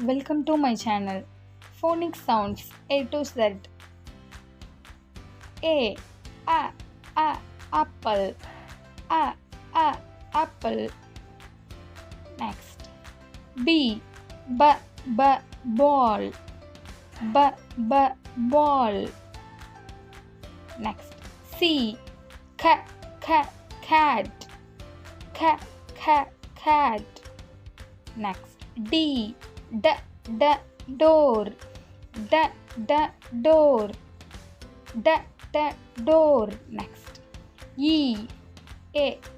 Welcome to my channel. Phonics sounds A to Z. A, apple. A, apple. Next. B, ball. Ball. Next. C, cat. Cat. Next. D, door. Door. Door. Next. E,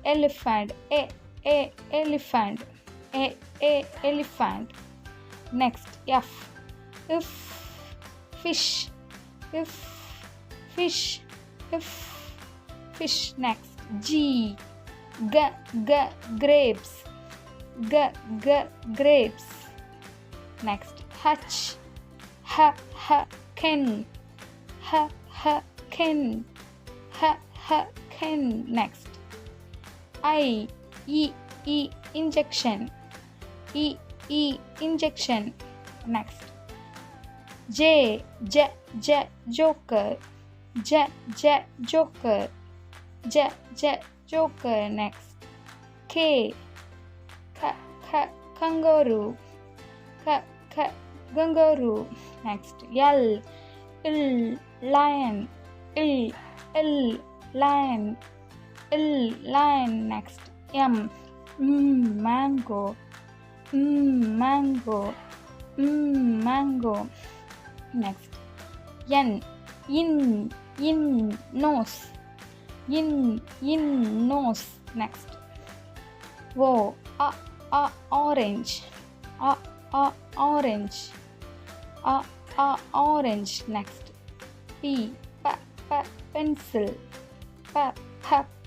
elephant. Elephant. Elephant. Next. F, fish. Fish. Next. G, grapes. Grapes. Next. H, hen. Hen. Next. I, injection. Injection. Next. J, joker. Joker. Next. K, kangaroo. Kangaroo. Next. L, lion. Lion. Next. M, mango. Mango. Next. N, nose. Nose. Next. O, orange. Orange. Orange. Next. P, pencil.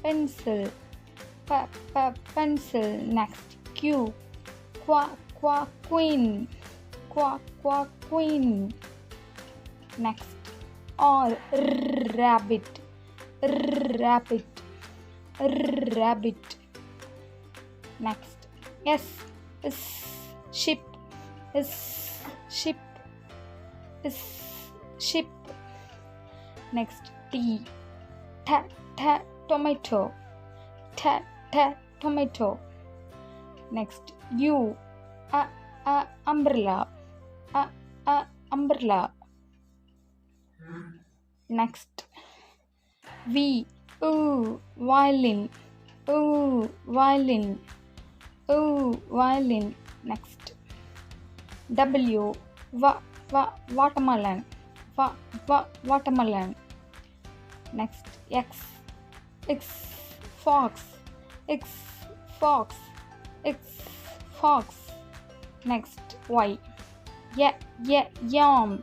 Pencil. Pencil. Next. Q, queen. Queen. Next. R, rabbit. Rabbit. Next. S, ship. Ship. Next. T, tomato. Tomato. Next. U, umbrella. Umbrella. Next. V, violin. Violin. Next. W, watermelon. Watermelon. Next. X, fox. Fox. Next. Y, yam.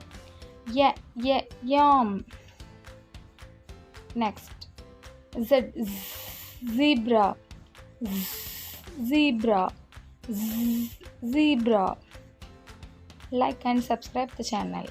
Yam. Next. Z, zebra. Zebra. Like and subscribe the channel.